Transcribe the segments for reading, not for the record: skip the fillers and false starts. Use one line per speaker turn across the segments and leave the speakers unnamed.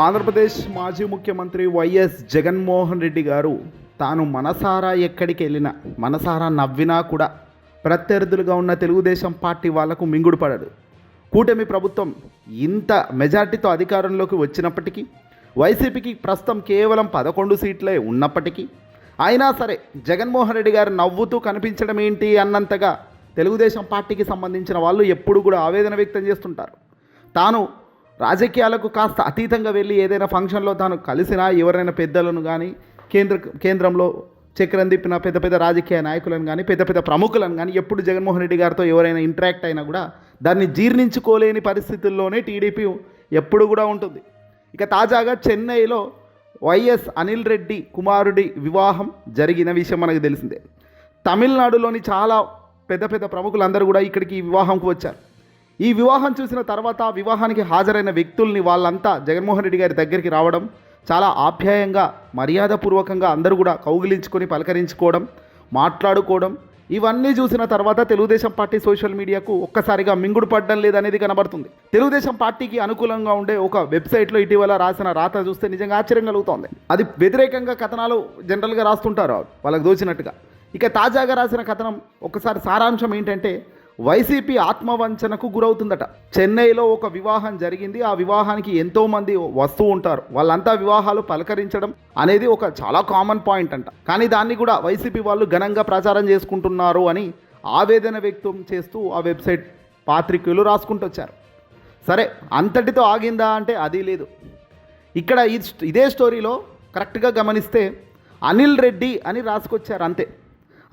ఆంధ్రప్రదేశ్ మాజీ ముఖ్యమంత్రి వైఎస్ జగన్మోహన్ రెడ్డి గారు తాను మనసారా ఎక్కడికి వెళ్ళినా మనసారా నవ్వినా కూడా ప్రత్యర్థులుగా ఉన్న తెలుగుదేశం పార్టీ వాళ్లకు మింగుడు పడడు. కూటమి ప్రభుత్వం ఇంత మెజార్టీతో అధికారంలోకి వచ్చినప్పటికీ, వైసీపీకి ప్రస్తుతం కేవలం 11 సీట్లే ఉన్నప్పటికీ అయినా సరే జగన్మోహన్ రెడ్డి గారు నవ్వుతూ కనిపించడం ఏంటి అన్నంతగా తెలుగుదేశం పార్టీకి సంబంధించిన వాళ్ళు ఎప్పుడు కూడా ఆవేదన వ్యక్తం చేస్తుంటారు. తాను రాజకీయాలకు కాస్త అతీతంగా వెళ్ళి ఏదైనా ఫంక్షన్లో తాను కలిసినా ఎవరైనా పెద్దలను కానీ కేంద్రంలో చక్రం తిప్పిన పెద్ద పెద్ద రాజకీయ నాయకులను కానీ పెద్ద పెద్ద ప్రముఖులను కానీ ఎప్పుడు జగన్మోహన్ రెడ్డి గారితో ఎవరైనా ఇంటరాక్ట్ అయినా కూడా దాన్ని జీర్ణించుకోలేని పరిస్థితుల్లోనే టీడీపీ ఎప్పుడు కూడా ఉంటుంది. ఇక తాజాగా చెన్నైలో వైఎస్ అనిల్ రెడ్డి కుమారుడి వివాహం జరిగిన విషయం మనకు తెలిసిందే. తమిళనాడులోని చాలా పెద్ద పెద్ద ప్రముఖులందరూ కూడా ఇక్కడికి ఈ వివాహంకు వచ్చారు. ఈ వివాహం చూసిన తర్వాత వివాహానికి హాజరైన వ్యక్తుల్ని వాళ్ళంతా జగన్మోహన్ రెడ్డి గారి దగ్గరికి రావడం, చాలా ఆప్యాయంగా మర్యాదపూర్వకంగా అందరూ కూడా కౌగిలించుకొని పలకరించుకోవడం, మాట్లాడుకోవడం, ఇవన్నీ చూసిన తర్వాత తెలుగుదేశం పార్టీ సోషల్ మీడియాకు ఒక్కసారిగా మింగుడు పడడం లేదనేది కనబడుతుంది. తెలుగుదేశం పార్టీకి అనుకూలంగా ఉండే ఒక వెబ్సైట్లో ఇటీవల రాసిన రాత చూస్తే నిజంగా ఆశ్చర్యం కలుగుతోంది. అది వ్యతిరేకంగా కథనాలు జనరల్గా రాస్తుంటారు వాళ్ళకి దోచినట్టుగా. ఇక తాజాగా రాసిన కథనం ఒకసారి సారాంశం ఏంటంటే, వైసీపీ ఆత్మవంచనకు గురవుతుందట. చెన్నైలో ఒక వివాహం జరిగింది. ఆ వివాహానికి ఎంతోమంది వస్తూ ఉంటారు. వాళ్ళంతా వివాహాలు పలకరించడం అనేది ఒక చాలా కామన్ పాయింట్ అంట. కానీ దాన్ని కూడా వైసీపీ వాళ్ళు ఘనంగా ప్రచారం చేసుకుంటున్నారు అని ఆవేదన వ్యక్తం చేస్తూ ఆ వెబ్సైట్ పాత్రికేయులు రాసుకుంటూ వచ్చారు. సరే, అంతటితో ఆగిందా అంటే అది లేదు. ఇక్కడ ఇదే స్టోరీలో కరెక్ట్గా గమనిస్తే అనిల్ రెడ్డి అని రాసుకొచ్చారు అంతే.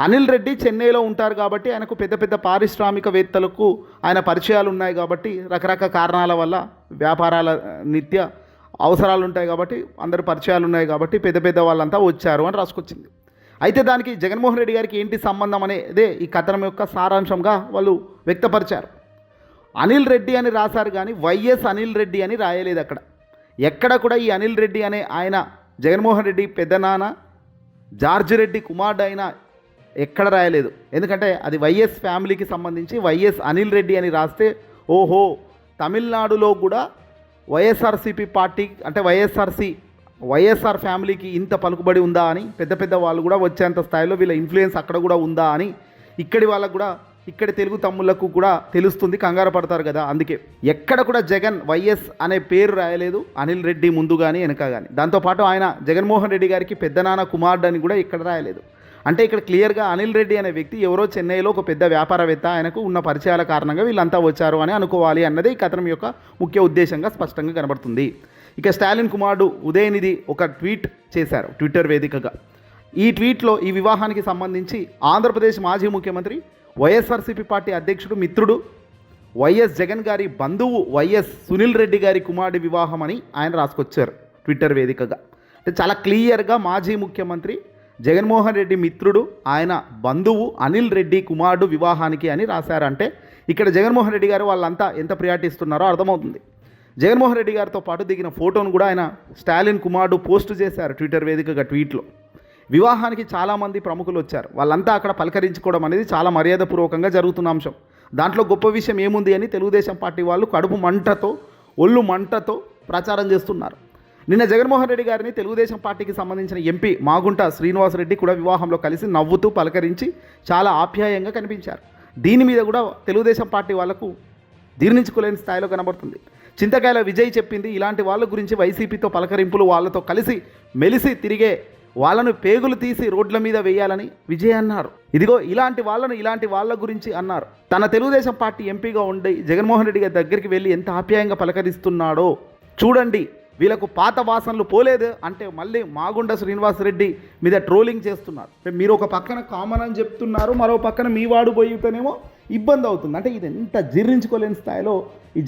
అనిల్ రెడ్డి చెన్నైలో ఉంటారు కాబట్టి ఆయనకు పెద్ద పెద్ద పారిశ్రామికవేత్తలకు ఆయన పరిచయాలు ఉన్నాయి కాబట్టి, రకరకాల కారణాల వల్ల వ్యాపారాల నిత్య అవసరాలు ఉంటాయి కాబట్టి, అందరు పరిచయాలు ఉన్నాయి కాబట్టి పెద్ద పెద్ద వాళ్ళంతా వచ్చారు అని రాసుకొచ్చింది. అయితే దానికి జగన్మోహన్ రెడ్డి గారికి ఏంటి సంబంధం అనేదే ఈ కథనం యొక్క సారాంశంగా వాళ్ళు వ్యక్తపరిచారు. అనిల్ రెడ్డి అని రాశారు కానీ వైఎస్ అనిల్ రెడ్డి అని రాయలేదు. అక్కడ ఎక్కడ కూడా ఈ అనిల్ రెడ్డి అనే ఆయన జగన్మోహన్ రెడ్డి పెద్దనాన్న జార్జ్ రెడ్డి కుమారుడు అయినా ఎక్కడ రాయలేదు. ఎందుకంటే అది వైఎస్ ఫ్యామిలీకి సంబంధించి వైఎస్ అనిల్ రెడ్డి అని రాస్తే ఓహో తమిళనాడులో కూడా వైఎస్ఆర్సీపీ పార్టీ అంటే వైఎస్ఆర్ ఫ్యామిలీకి ఇంత పలుకుబడి ఉందా అని, పెద్ద పెద్ద వాళ్ళు కూడా వచ్చేంత స్థాయిలో వీళ్ళ ఇన్ఫ్లుయెన్స్ అక్కడ కూడా ఉందా అని ఇక్కడి వాళ్ళకు కూడా, ఇక్కడి తెలుగు తమ్ముళ్లకు కూడా తెలుస్తుంది, కంగారు పడతారు కదా. అందుకే ఎక్కడ కూడా జగన్ వైఎస్ అనే పేరు రాయలేదు, అనిల్ రెడ్డి ముందు కానీ వెనక కానీ. దాంతోపాటు ఆయన జగన్మోహన్ రెడ్డి గారికి పెద్దనాన్న కుమారుడు అని కూడా ఇక్కడ రాయలేదు. అంటే ఇక్కడ క్లియర్గా అనిల్ రెడ్డి అనే వ్యక్తి ఎవరో చెన్నైలో ఒక పెద్ద వ్యాపారవేత్త, ఆయనకు ఉన్న పరిచయాల కారణంగా వీళ్ళంతా వచ్చారు అని అనుకోవాలి అన్నది ఈ కథనం యొక్క ముఖ్య ఉద్దేశంగా స్పష్టంగా కనబడుతుంది. ఇక స్టాలిన్ కుమారుడు ఉదయనిధి ఒక ట్వీట్ చేశారు ట్విట్టర్ వేదికగా. ఈ ట్వీట్లో ఈ వివాహానికి సంబంధించి ఆంధ్రప్రదేశ్ మాజీ ముఖ్యమంత్రి వైఎస్ఆర్సీపీ పార్టీ అధ్యక్షుడు మిత్రుడు వైఎస్ జగన్ గారి బంధువు వైఎస్ సునీల్ రెడ్డి గారి కుమారుడి వివాహం అని ఆయన రాసుకొచ్చారు ట్విట్టర్ వేదికగా. అంటే చాలా క్లియర్గా మాజీ ముఖ్యమంత్రి జగన్మోహన్ రెడ్డి మిత్రుడు ఆయన బంధువు అనిల్ రెడ్డి కుమారుడు వివాహానికి అని రాశారంటే ఇక్కడ జగన్మోహన్ రెడ్డి గారు వాళ్ళంతా ఎంత ప్రియారిటీ ఇస్తున్నారో అర్థమవుతుంది. జగన్మోహన్ రెడ్డి గారితో పాటు దిగిన ఫోటోను కూడా ఆయన స్టాలిన్ కుమారుడు పోస్ట్ చేశారు ట్విట్టర్ వేదికగా. ట్వీట్లో వివాహానికి చాలామంది ప్రముఖులు వచ్చారు. వాళ్ళంతా అక్కడ పలకరించుకోవడం అనేది చాలా మర్యాదపూర్వకంగా జరుగుతున్న అంశం. దాంట్లో గొప్ప విషయం ఏముంది అని తెలుగుదేశం పార్టీ వాళ్ళు కడుపు మంటతో ఒళ్ళు మంటతో ప్రచారం చేస్తున్నారు. నిన్న జగన్మోహన్ రెడ్డి గారిని తెలుగుదేశం పార్టీకి సంబంధించిన ఎంపీ మాగుంట శ్రీనివాసరెడ్డి కూడా వివాహంలో కలిసి నవ్వుతూ పలకరించి చాలా ఆప్యాయంగా కనిపించారు. దీని మీద కూడా తెలుగుదేశం పార్టీ వాళ్లకు జీర్ణించుకోలేని స్థాయిలో కనబడుతుంది. చింతకాయల విజయ్ చెప్పింది ఇలాంటి వాళ్ళ గురించి, వైసీపీతో పలకరింపులు, వాళ్ళతో కలిసి మెలిసి తిరిగే వాళ్ళను పేగులు తీసి రోడ్ల మీద వేయాలని విజయ్ అన్నారు. ఇదిగో ఇలాంటి వాళ్ళ గురించి అన్నారు. తన తెలుగుదేశం పార్టీ ఎంపీగా ఉండి జగన్మోహన్ రెడ్డి గారి దగ్గరికి వెళ్ళి ఎంత ఆప్యాయంగా పలకరిస్తున్నాడో చూడండి. వీళ్ళకు పాత వాసనలు పోలేదు అంటే మళ్ళీ మాగుండ శ్రీనివాసరెడ్డి మీద ట్రోలింగ్ చేస్తున్నారు. మీరు ఒక పక్కన కామన్ అని చెప్తున్నారు, మరో పక్కన మీ వాడు పోయితేనేమో ఇబ్బంది అవుతుంది. అంటే ఇది ఎంత జీర్ణించుకోలేని స్థాయిలో ఈ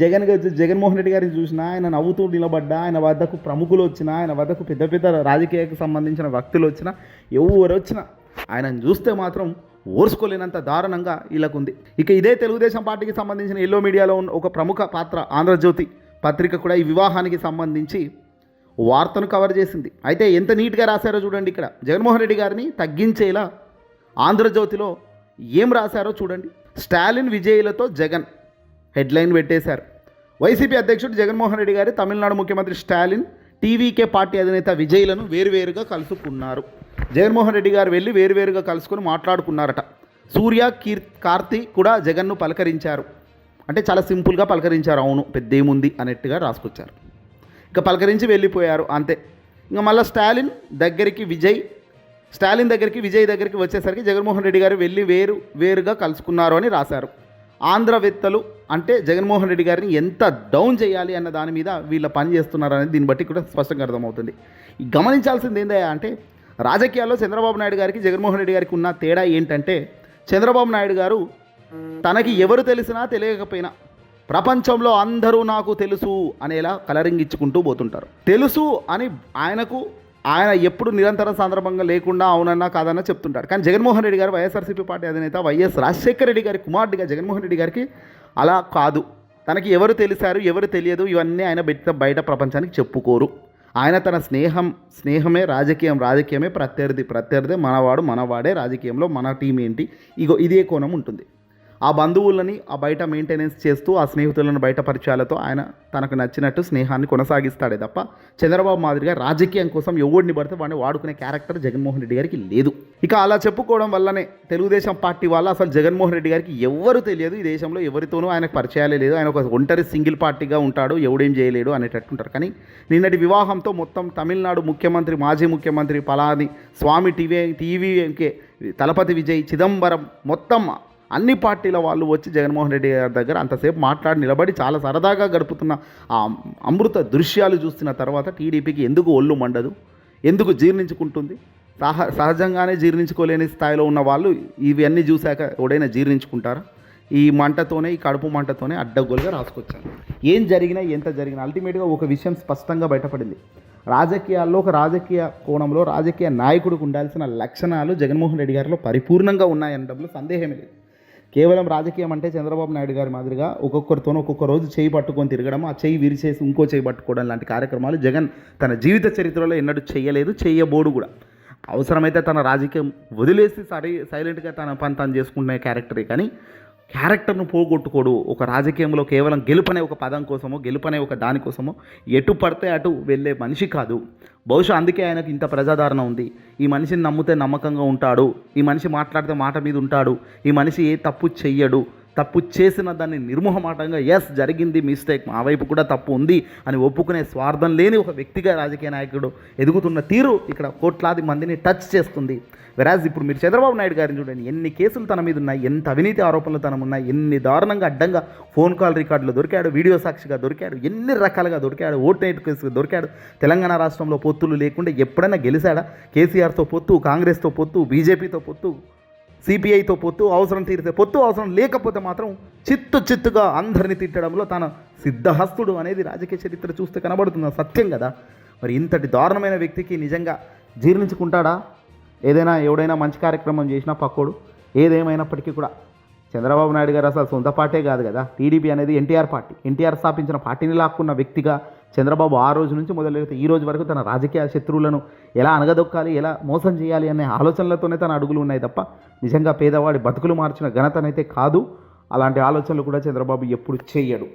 జగన్మోహన్ రెడ్డి గారిని చూసినా, ఆయన నవ్వుతూ నిలబడ్డా, ఆయన వద్దకు ప్రముఖులు వచ్చినా, ఆయన వద్దకు పెద్ద పెద్ద రాజకీయాలకు సంబంధించిన వ్యక్తులు వచ్చినా, ఎవరు వచ్చినా ఆయనను చూస్తే మాత్రం ఓర్చుకోలేనంత దారుణంగా వీళ్ళకుంది. ఇక ఇదే తెలుగుదేశం పార్టీకి సంబంధించిన ఎల్లో మీడియాలో ఉన్న ఒక ప్రముఖ పాత్ర ఆంధ్రజ్యోతి పత్రిక కూడా ఈ వివాహానికి సంబంధించి వార్తను కవర్ చేసింది. అయితే ఎంత నీట్గా రాశారో చూడండి. ఇక్కడ జగన్మోహన్ రెడ్డి గారిని తగ్గించేలా ఆంధ్రజ్యోతిలో ఏం రాశారో చూడండి. స్టాలిన్ విజయులతో జగన్ హెడ్లైన్ పెట్టేశారు. వైసీపీ అధ్యక్షుడు జగన్మోహన్ రెడ్డి గారి తమిళనాడు ముఖ్యమంత్రి స్టాలిన్ టీవీకే పార్టీ అధినేత విజయ్లను వేరువేరుగా కలుసుకున్నారు. జగన్మోహన్ రెడ్డి గారు వెళ్ళి వేరువేరుగా కలుసుకొని మాట్లాడుకున్నారట. సూర్య కార్తీ కూడా జగన్ను పలకరించారు. అంటే చాలా సింపుల్గా పలకరించారు. అవును, పెద్దేముంది అన్నట్టుగా రాసుకొచ్చారు. ఇక పలకరించి వెళ్ళిపోయారు అంతే. ఇంకా మళ్ళీ స్టాలిన్ దగ్గరికి విజయ్ దగ్గరికి వచ్చేసరికి జగన్మోహన్ రెడ్డి గారు వెళ్ళి వేరుగా కలుసుకున్నారు అని రాశారు. ఆంధ్రవేత్తలు అంటే జగన్మోహన్ రెడ్డి గారిని ఎంత డౌన్ చేయాలి అన్న దాని మీద వీళ్ళ పని చేస్తున్నారు అనేది దీన్ని బట్టి కూడా స్పష్టంగా అర్థమవుతుంది. గమనించాల్సింది ఏందయ్యా అంటే, రాజకీయాల్లో చంద్రబాబు నాయుడు గారికి జగన్మోహన్ రెడ్డి గారికి ఉన్న తేడా ఏంటంటే, చంద్రబాబు నాయుడు గారు తనకి ఎవరు తెలిసినా తెలియకపోయినా ప్రపంచంలో అందరూ నాకు తెలుసు అనేలా కలరింగ్ ఇచ్చుకుంటూ పోతుంటారు. తెలుసు అని ఆయన ఎప్పుడు నిరంతర సందర్భంగా లేకుండా అవునన్నా కాదన్నా చెప్తుంటారు. కానీ జగన్మోహన్ రెడ్డి గారు వైఎస్ఆర్సీపీ పార్టీ అధినేత వైఎస్ రాజశేఖర రెడ్డి గారి కుమారుడిగా జగన్మోహన్ రెడ్డి గారికి అలా కాదు. తనకి ఎవరు తెలిసారు ఎవరు తెలియదు ఇవన్నీ ఆయన బయట ప్రపంచానికి చెప్పుకోరు. ఆయన తన స్నేహమే రాజకీయమే ప్రత్యర్థి మనవాడే రాజకీయంలో మన టీం ఏంటి ఇదే కోణం ఉంటుంది. ఆ బంధువులని ఆ బయట మెయింటెనెన్స్ చేస్తూ ఆ స్నేహితులను బయట పరిచయాలతో ఆయన తనకు నచ్చినట్టు స్నేహాన్ని కొనసాగిస్తాడే తప్ప చంద్రబాబు మాదిరిగా రాజకీయం కోసం ఎవడిని పడితే వాడిని వాడుకునే క్యారెక్టర్ జగన్మోహన్ రెడ్డి గారికి లేదు. ఇక అలా చెప్పుకోవడం వల్లనే తెలుగుదేశం పార్టీ వల్ల అసలు జగన్మోహన్ రెడ్డి గారికి ఎవరు తెలియదు. ఈ దేశంలో ఎవరితోనూ ఆయనకు పరిచయాలే లేదు. ఆయన ఒక ఒంటరి సింగిల్ పార్టీగా ఉంటాడు, ఎవడేం చేయలేడు అనేటట్టుంటారు. కానీ నిన్నటి వివాహంతో మొత్తం తమిళనాడు ముఖ్యమంత్రి మాజీ ముఖ్యమంత్రి పళని స్వామి టీవీకే తలపతి విజయ్ చిదంబరం మొత్తం అన్ని పార్టీల వాళ్ళు వచ్చి జగన్మోహన్ రెడ్డి గారి దగ్గర అంతసేపు మాట్లాడి నిలబడి చాలా సరదాగా గడుపుతున్న ఆ అమృత దృశ్యాలు చూస్తున్న తర్వాత టీడీపీకి ఎందుకు ఒళ్ళు మండదు, ఎందుకు జీర్ణించుకుంటుంది? సహజంగానే జీర్ణించుకోలేని స్థాయిలో ఉన్న వాళ్ళు ఇవన్నీ చూశాక ఎవడైనా జీర్ణించుకుంటారా? ఈ కడుపు మంటతోనే అడ్డగోలుగా రాసుకొచ్చారు. ఏం జరిగినా ఎంత జరిగినా అల్టిమేట్గా ఒక విషయం స్పష్టంగా బయటపడింది. రాజకీయాల్లో ఒక రాజకీయ కోణంలో రాజకీయ నాయకుడికి ఉండాల్సిన లక్షణాలు జగన్మోహన్ రెడ్డి గారిలో పరిపూర్ణంగా ఉన్నాయనడంలో సందేహమే లేదు. కేవలం రాజకీయం అంటే చంద్రబాబు నాయుడు గారి మాదిరిగా ఒక్కొక్కరితోనూ ఒక్కొక్క రోజు చేయి పట్టుకొని తిరగడం, ఆ చేయి విరిచేసి ఇంకో చేయి పట్టుకోవడం లాంటి కార్యక్రమాలు జగన్ తన జీవిత చరిత్రలో ఎన్నడూ చేయలేదు, చేయబోడు కూడా. అవసరమైతే తన రాజకీయం వదిలేసి సైలెంట్గా తన పని తను చేసుకునే క్యారెక్టరే కానీ క్యారెక్టర్ను పోగొట్టుకోడు. ఒక రాజకీయంలో కేవలం గెలుపనే ఒక పదం కోసమో గెలుపనే ఒక దానికోసమో ఎటు పడితే అటు వెళ్ళే మనిషి కాదు. బహుశా అందుకే ఆయనకు ఇంత ప్రజాదరణ ఉంది. ఈ మనిషిని నమ్మితే నమ్మకంగా ఉంటాడు, ఈ మనిషి మాట్లాడితే మాట మీద ఉంటాడు, ఈ మనిషి ఏ తప్పు చెయ్యడు, తప్పు చేసిన దాన్ని నిర్మోహమాటంగా ఎస్ జరిగింది మిస్టేక్ మా వైపు కూడా తప్పు ఉంది అని ఒప్పుకునే స్వార్థం లేని ఒక వ్యక్తిగా రాజకీయ నాయకుడు ఎదుగుతున్న తీరు ఇక్కడ కోట్లాది మందిని టచ్ చేస్తుంది. వెరాజ్ ఇప్పుడు మీరు చంద్రబాబు నాయుడు గారిని చూడండి, ఎన్ని కేసులు తన మీద ఉన్నాయి, ఎంత అవినీతి ఆరోపణలు తన ఉన్నాయి, ఎన్ని దారుణంగా అడ్డంగా ఫోన్ కాల్ రికార్డులు దొరికాడు, వీడియో సాక్షిగా దొరికాడు, ఎన్ని రకాలుగా దొరికాడు, ఓట్ నైట్ కేసుగా దొరికాడు. తెలంగాణ రాష్ట్రంలో పొత్తులు లేకుండా ఎప్పుడైనా గెలిచాడా? కేసీఆర్తో పొత్తు, కాంగ్రెస్తో పొత్తు, బీజేపీతో పొత్తు, సిపిఐతో పొత్తు, అవసరం తీరితే పొత్తు, అవసరం లేకపోతే మాత్రం చిత్తుగా అందరిని తిట్టడంలో తన సిద్ధహస్తుడు అనేది రాజకీయ చరిత్ర చూస్తే కనబడుతుంది. సత్యం కదా. మరి ఇంతటి దారుణమైన వ్యక్తికి నిజంగా జీర్ణించుకుంటాడా? ఎవడైనా మంచి కార్యక్రమం చేసినా పక్కోడు. ఏదేమైనప్పటికీ కూడా చంద్రబాబు నాయుడు గారు అసలు సొంత పార్టీ కాదు కదా. టీడీపీ అనేది ఎన్టీఆర్ పార్టీ, ఎన్టీఆర్ స్థాపించిన పార్టీని లాక్కున్న వ్యక్తిగా చంద్రబాబు ఆ రోజు నుంచి మొదలెడితే ఈ రోజు వరకు తన రాజకీయ శత్రువులను ఎలా అనగదొక్కాలి, ఎలా మోసం చేయాలి అనే ఆలోచనలతోనే తన అడుగులు ఉన్నాయి తప్ప నిజంగా పేదవాడి బతుకులు మార్చిన ఘనతనైతే కాదు. అలాంటి ఆలోచనలు కూడా చంద్రబాబు ఎప్పుడు చేయడు.